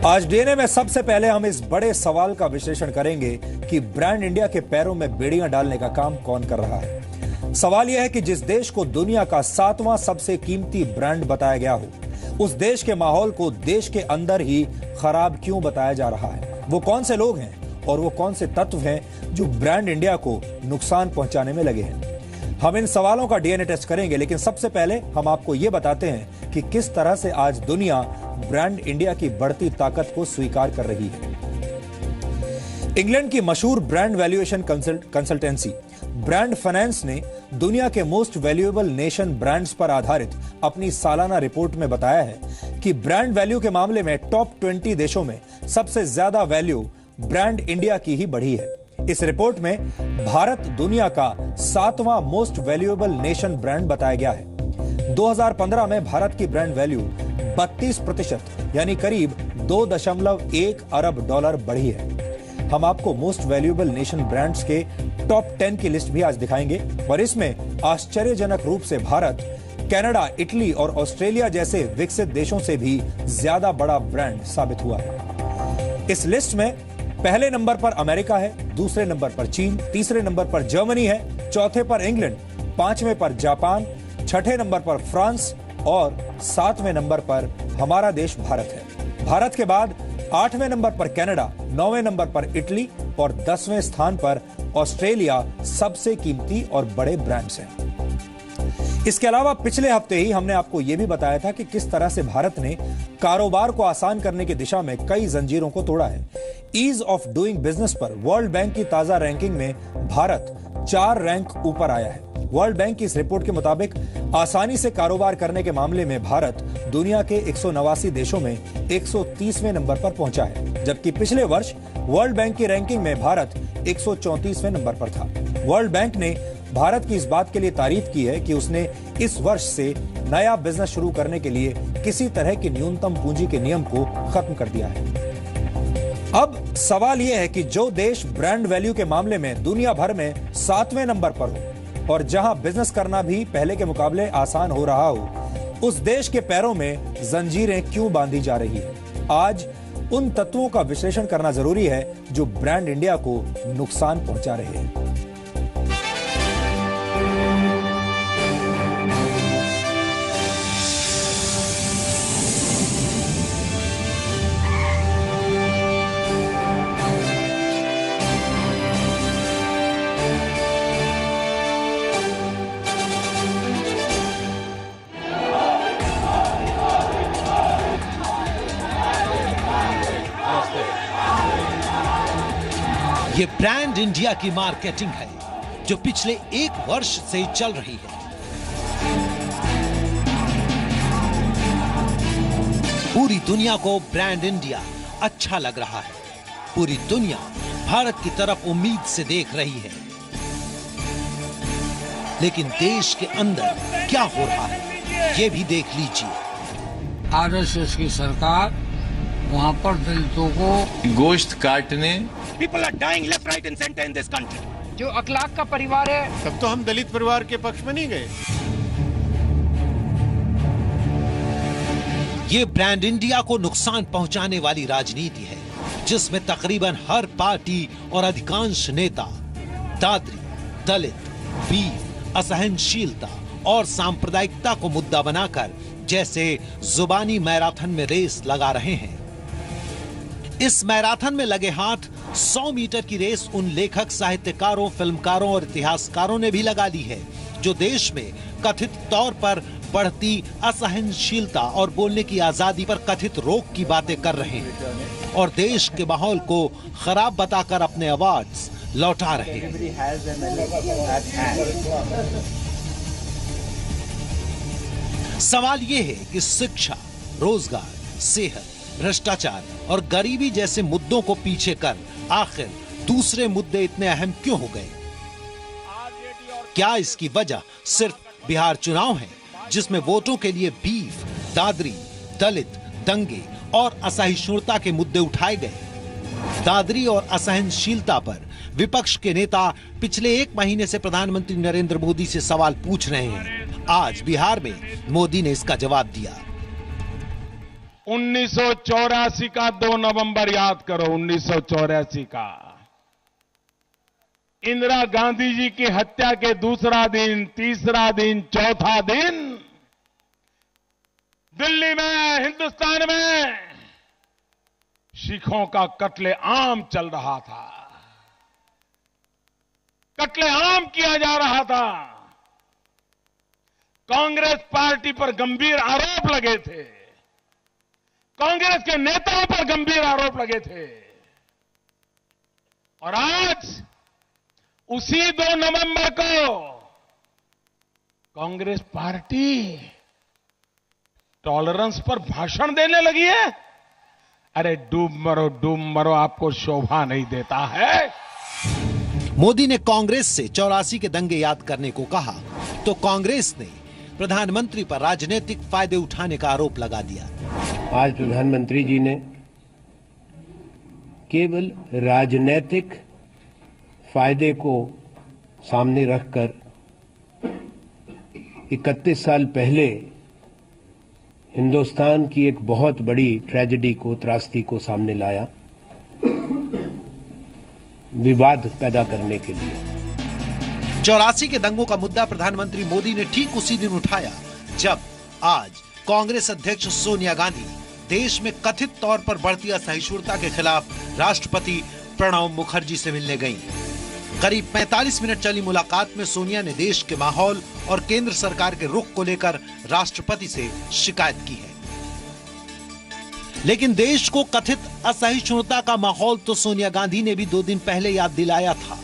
आज डीएनए में सबसे पहले हम इस बड़े सवाल का विश्लेषण करेंगे कि ब्रांड इंडिया के पैरों में बेड़ियां डालने का काम कौन कर रहा है। सवाल यह है कि जिस देश को दुनिया का 7वां सबसे कीमती ब्रांड बताया गया हो, उस देश के माहौल को देश के अंदर ही खराब क्यों बताया जा रहा है। वो कौन से लोग हैं और वो कौन से तत्व हैं जो ब्रांड इंडिया को नुकसान पहुंचाने में लगे हैं। हम इन सवालों का डीएनए टेस्ट करेंगे, लेकिन सबसे पहले हम आपको यह बताते हैं कि किस तरह से आज दुनिया ब्रांड इंडिया की बढ़ती ताकत को स्वीकार कर रही है। इंग्लैंड की मशहूर brand valuation consultancy brand finance ने दुनिया के मोस्ट वैल्यूएबल नेशन ब्रांड्स पर आधारित अपनी सालाना रिपोर्ट में बताया है कि ब्रांड वैल्यू के मामले में टॉप 20 देशों में सबसे ज्यादा वैल्यू ब्रांड इंडिया की ही बढ़ी है। इस रिपोर्ट में भारत दुनिया का 7वां मोस्ट वैल्यूएबल नेशन ब्रांड बताया गया है। 2015 में भारत की ब्रांड वैल्यू 32% यानी करीब 2.1 अरब डॉलर बढ़ी है। हम आपको मोस्ट वैल्यूएबल नेशन ब्रांड्स के टॉप 10 की लिस्ट भी आज दिखाएंगे और इसमें आश्चर्यजनक रूप से भारत, कनाडा, इटली और ऑस्ट्रेलिया जैसे विकसित देशों से भी ज्यादा बड़ा ब्रांड साबित हुआ है। इस लिस्ट में पहले नंबर पर अमेरिका है, दूसरे नंबर पर चीन, तीसरे नंबर पर जर्मनी है, चौथे पर इंग्लैंड, पांचवें पर जापान, छठे नंबर पर फ्रांस और 7वें नंबर पर हमारा देश भारत है। भारत के बाद 8वें नंबर पर कनाडा, 9वें नंबर पर इटली और 10वें स्थान पर ऑस्ट्रेलिया सबसे कीमती और बड़े ब्रांड्स हैं। इसके अलावा पिछले हफ्ते ही हमने आपको यह भी बताया था कि किस तरह से भारत ने कारोबार को आसान करने की दिशा में कई जंजीरों को तोड़ा है। ईज ऑफ डूइंग बिजनेस पर वर्ल्ड बैंक की ताजा रैंकिंग में भारत 4 रैंक ऊपर आया है। वर्ल्ड बैंक की इस रिपोर्ट के मुताबिक आसानी से कारोबार करने के मामले में भारत दुनिया के 189 देशों में 130वें नंबर पर पहुंचा है, जबकि पिछले वर्ष वर्ल्ड बैंक की रैंकिंग में भारत 134वें नंबर पर था। वर्ल्ड बैंक ने भारत की इस बात के लिए तारीफ की है कि उसने इस वर्ष से नया बिजनेस शुरू करने के लिए किसी तरह की न्यूनतम पूंजी के नियम को खत्म कर दिया है। अब सवाल यह है कि जो देश ब्रांड वैल्यू के मामले में दुनिया भर में 7वें नंबर पर हो और जहां बिजनेस करना भी पहले के मुकाबले आसान हो रहा हो, उस देश के पैरों में जंजीरें क्यों बांधी जा रही है। आज उन तत्वों का विश्लेषण करना जरूरी है जो ब्रांड इंडिया को नुकसान पहुंचा रहे हैं। ये ब्रांड इंडिया की मार्केटिंग है जो पिछले 1 वर्ष से चल रही है। पूरी दुनिया को ब्रांड इंडिया अच्छा लग रहा है। पूरी दुनिया भारत की तरफ उम्मीद से देख रही है, लेकिन देश के अंदर क्या हो रहा है ये भी देख लीजिए। आरएसएस की सरकार वहाँ पर दलितों को गोश्त काटने, People are dying left, right and center in this country. जो अखलाक का परिवार है, तब तो हम दलित परिवार के पक्ष में नहीं गए। ये ब्रांड इंडिया को नुकसान पहुंचाने वाली राजनीति है जिसमें तकरीबन हर पार्टी और अधिकांश नेता दादरी, दलित, बीफ, असहनशीलता और सांप्रदायिकता को मुद्दा बनाकर जैसे जुबानी मैराथन में रेस लगा रहे हैं। इस मैराथन में लगे हाथ 100 मीटर की रेस उन लेखक, साहित्यकारों, फिल्मकारों और इतिहासकारों ने भी लगा ली है जो देश में कथित तौर पर बढ़ती असहनशीलता और बोलने की आजादी पर कथित रोक की बातें कर रहे हैं और देश के माहौल को खराब बताकर अपने अवार्ड्स लौटा रहे हैं। सवाल यह है कि शिक्षा, रोजगार, सेहत, भ्रष्टाचार और गरीबी जैसे मुद्दों को पीछे कर आखिर दूसरे मुद्दे इतने अहम क्यों हो गए? क्या इसकी वजह सिर्फ बिहार चुनाव है जिसमें वोटों के लिए बीफ, दादरी, दलित, दंगे और असहिष्णुता के मुद्दे उठाए गए? दादरी और असहनशीलता पर विपक्ष के नेता पिछले 1 महीने से प्रधानमंत्री नरेंद्र मोदी से सवाल पूछ रहे हैं। आज बिहार में मोदी ने इसका जवाब दिया। 1984 का 2 नवंबर याद करो, 1984 का इंदिरा गांधी जी की हत्या के दूसरा दिन, तीसरा दिन, चौथा दिन दिल्ली में, हिंदुस्तान में सिखों का कत्ले आम चल रहा था, कत्ले आम किया जा रहा था। कांग्रेस पार्टी पर गंभीर आरोप लगे थे, कांग्रेस के नेताओं पर गंभीर आरोप लगे थे, और आज उसी 2 नवंबर को कांग्रेस पार्टी टॉलरेंस पर भाषण देने लगी है। अरे डूब मरो, आपको शोभा नहीं देता है। मोदी ने कांग्रेस से 84 के दंगे याद करने को कहा तो कांग्रेस ने प्रधानमंत्री पर राजनीतिक फायदे उठाने का आरोप लगा दिया। आज प्रधानमंत्री जी ने केवल राजनीतिक फायदे को सामने रखकर 31 साल पहले हिंदुस्तान की एक बहुत बड़ी ट्रेजेडी को, त्रासदी को सामने लाया, विवाद पैदा करने के लिए। 84 के दंगों का मुद्दा प्रधानमंत्री मोदी ने ठीक उसी दिन उठाया जब आज कांग्रेस अध्यक्ष सोनिया गांधी देश में कथित तौर पर बढ़ती असहिष्णुता के खिलाफ राष्ट्रपति प्रणब मुखर्जी से मिलने गईं। करीब 45 मिनट चली मुलाकात में सोनिया ने देश के माहौल और केंद्र सरकार के रुख को लेकर राष्ट्रपति से शिकायत की है। लेकिन देश को कथित असहिष्णुता का माहौल तो सोनिया गांधी ने भी 2 दिन पहले याद दिलाया था।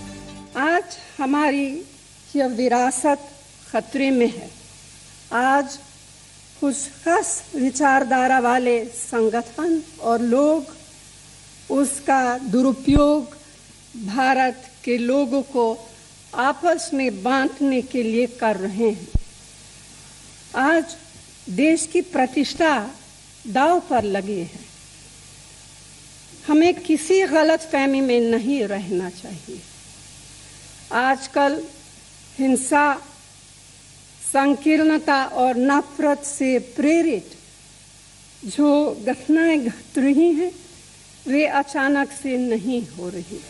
आज हमारी यह विरासत खतरे में है। आज कुछ खास विचारधारा वाले संगठन और लोग उसका दुरुपयोग भारत के लोगों को आपस में बांटने के लिए कर रहे हैं। आज देश की प्रतिष्ठा दांव पर लगी है। हमें किसी गलतफहमी में नहीं रहना चाहिए। आजकल हिंसा, संकीर्णता और नफरत से प्रेरित जो घटनाएं घट रही हैं, वे अचानक से नहीं हो रही।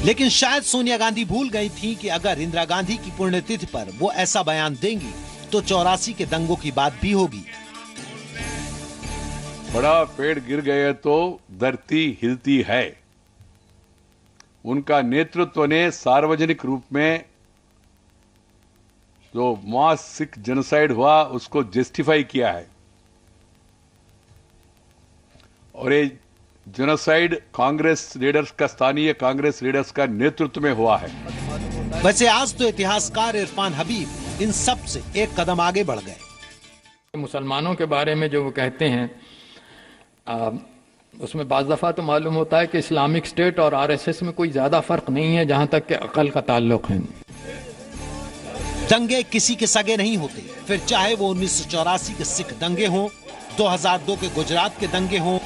लेकिन शायद सोनिया गांधी भूल गई थी कि अगर इंदिरा गांधी की पुण्यतिथि पर वो ऐसा बयान देंगी तो 84 के दंगों की बात भी होगी। बड़ा पेड़ गिर गए तो धरती हिलती है। उनका नेतृत्व ने सार्वजनिक रूप में जो मास सिख जेनोसाइड हुआ उसको जस्टिफाई किया है, और ये जेनोसाइड कांग्रेस लीडर्स का, स्थानीय कांग्रेस लीडर्स का नेतृत्व में हुआ है। वैसे आज तो इतिहासकार इरफान हबीब इन सब से एक कदम आगे बढ़ गए। मुसलमानों के बारे में जो वो कहते हैं उसमें बाज़ दफ़ा तो मालूम होता है कि इस्लामिक स्टेट और आरएसएस में कोई ज्यादा फर्क नहीं है जहां तक कि अकल का ताल्लुक है। दंगे किसी के सगे नहीं होते, फिर चाहे वो 1984 के सिख दंगे हों, 2002 के गुजरात के दंगे हों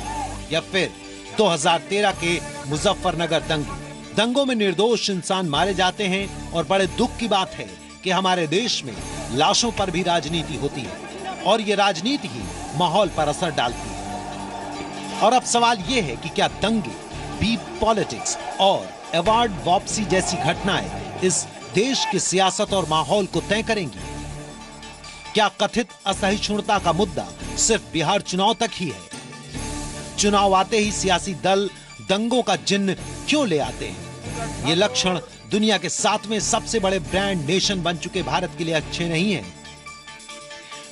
या फिर 2013 के मुजफ्फरनगर दंगे। दंगों में निर्दोष इंसान मारे जाते हैं और बड़े दुख की बात है कि हमारे देश में लाशों पर भी राजनीति होती है और ये राजनीति ही माहौल पर असर डालती है। और अब सवाल ये है कि क्या दंगे, बीप पॉलिटिक्स और अवार्ड वापसी जैसी घटनाएं इस देश की सियासत और माहौल को तय करेंगी? क्या कथित असहिष्णुता का मुद्दा सिर्फ बिहार चुनाव तक ही है? चुनाव आते ही सियासी दल दंगों का जिन्न क्यों ले आते हैं? ये लक्षण दुनिया के 7वें सबसे बड़े ब्रांड नेशन बन चुके भारत के लिए अच्छे नहीं हैं।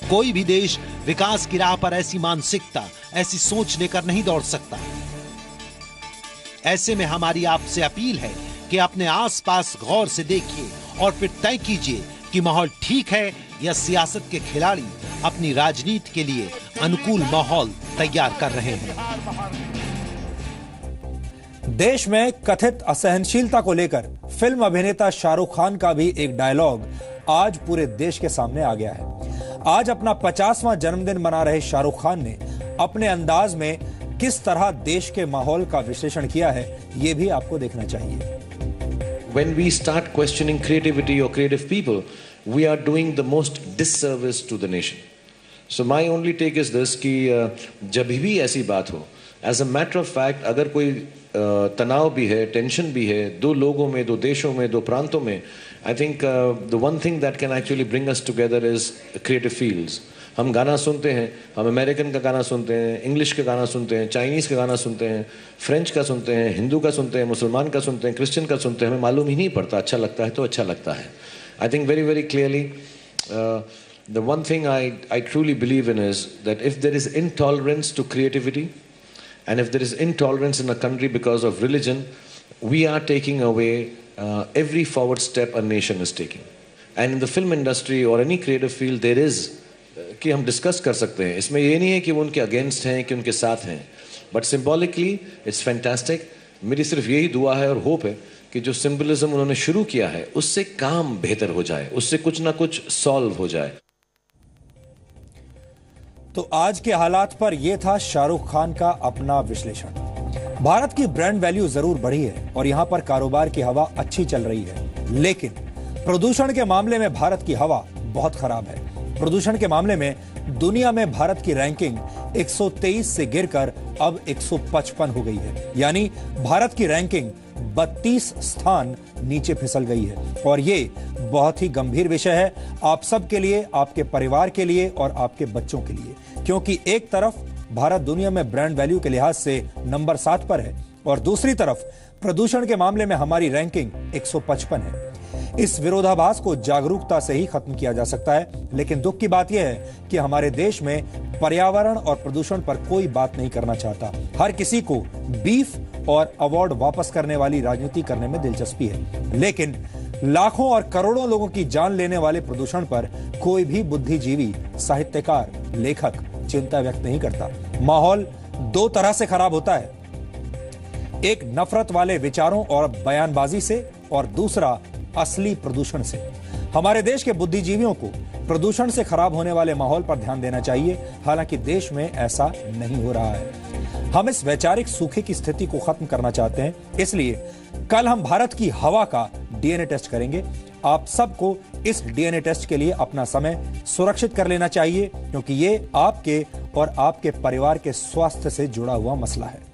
कोई भी देश विकास की राह पर ऐसी मानसिकता, ऐसी सोच लेकर नहीं दौड़ सकता। ऐसे में हमारी आपसे अपील है कि अपने आसपास गौर से देखिए और फिर तय कीजिए कि माहौल ठीक है या सियासत के खिलाड़ी अपनी राजनीति के लिए अनुकूल माहौल तैयार कर रहे हैं। देश में कथित असहनशीलता को लेकर फिल्म अभिनेता शाहरुख खान का भी एक डायलॉग आज पूरे देश के सामने आ गया है। आज अपना 50वां जन्मदिन मना रहे शाहरुख खान ने अपने अंदाज में किस तरह देश के माहौल का विश्लेषण किया है, यह भी आपको देखना चाहिए। When we start questioning creativity or creative people, we are doing the most disservice to the nation. So my only take is this कि जब भी ऐसी बात हो, as a matter of fact, अगर कोई तनाव भी है, टेंशन भी है, दो लोगों में, दो देशों में, दो प्रांतों में, I think the one thing that can actually bring us together is creative fields. हम गाना सुनते हैं, हम अमेरिकन का गाना सुनते हैं, इंग्लिश का गाना सुनते हैं, चाइनीज़ का गाना सुनते हैं, फ्रेंच का सुनते हैं, हिंदू का सुनते हैं, मुसलमान का सुनते हैं, क्रिश्चियन का सुनते हैं, हमें मालूम ही नहीं पड़ता, अच्छा लगता है तो अच्छा लगता है. I think very, very clearly, the one thing I truly believe in is that if there is intolerance to creativity, and if there is intolerance in a country because of religion, we are taking away every forward step a nation is taking. And in the film industry or any creative field, there is कि हम discuss कर सकते हैं. इसमें ये नहीं है कि वो उनके अगेंस्ट हैं कि उनके साथ हैं, बट सिंबॉलिकली इट्स फैंटास्टिक. मेरी सिर्फ यही दुआ है और होप है कि जो सिंबलिज्म उन्होंने शुरू किया है उससे काम बेहतर हो जाए, उससे कुछ ना कुछ सॉल्व हो जाए. तो आज के हालात पर यह था शाहरुख खान का अपना विश्लेषण. भारत की ब्रांड वैल्यू जरूर बढ़ी है और यहां पर कारोबार की हवा अच्छी चल रही है, लेकिन प्रदूषण के मामले में भारत की हवा बहुत खराब है. प्रदूषण के मामले में दुनिया में भारत की रैंकिंग 123 से गिरकर अब 155 हो गई है. यानी भारत की रैंकिंग 32 स्थान नीचे फिसल गई है. और ये बहुत ही गंभीर विषय है आप सबके लिए, आपके परिवार के लिए और आपके बच्चों के लिए, क्योंकि एक तरफ भारत दुनिया में ब्रांड वैल्यू के लिहाज से नंबर 7 पर है और दूसरी तरफ प्रदूषण के मामले में हमारी रैंकिंग 155 है. इस विरोधाभास को जागरूकता से ही खत्म किया जा सकता है, लेकिन दुख की बात यह है कि हमारे देश में पर्यावरण और प्रदूषण पर कोई बात नहीं करना चाहता. हर किसी को बीफ और अवार्ड वापस करने वाली राजनीति करने में दिलचस्पी है, लेकिन लाखों और करोड़ों लोगों की जान लेने वाले प्रदूषण पर कोई भी बुद्धिजीवी, साहित्यकार, लेखक चिंता व्यक्त नहीं करता. माहौल दो तरह से खराब होता है, एक नफरत वाले विचारों और बयानबाजी से और दूसरा असली प्रदूषण से. हमारे देश के बुद्धिजीवियों को प्रदूषण से खराब होने वाले माहौल पर ध्यान देना चाहिए, हालांकि देश में ऐसा नहीं हो रहा है. हम इस वैचारिक सूखे की स्थिति को खत्म करना चाहते हैं, इसलिए कल हम भारत की हवा का डीएनए टेस्ट करेंगे. आप सबको इस डीएनए टेस्ट के लिए अपना समय सुरक्षित कर लेना चाहिए, क्योंकि ये आपके और आपके परिवार के स्वास्थ्य से जुड़ा हुआ मसला है.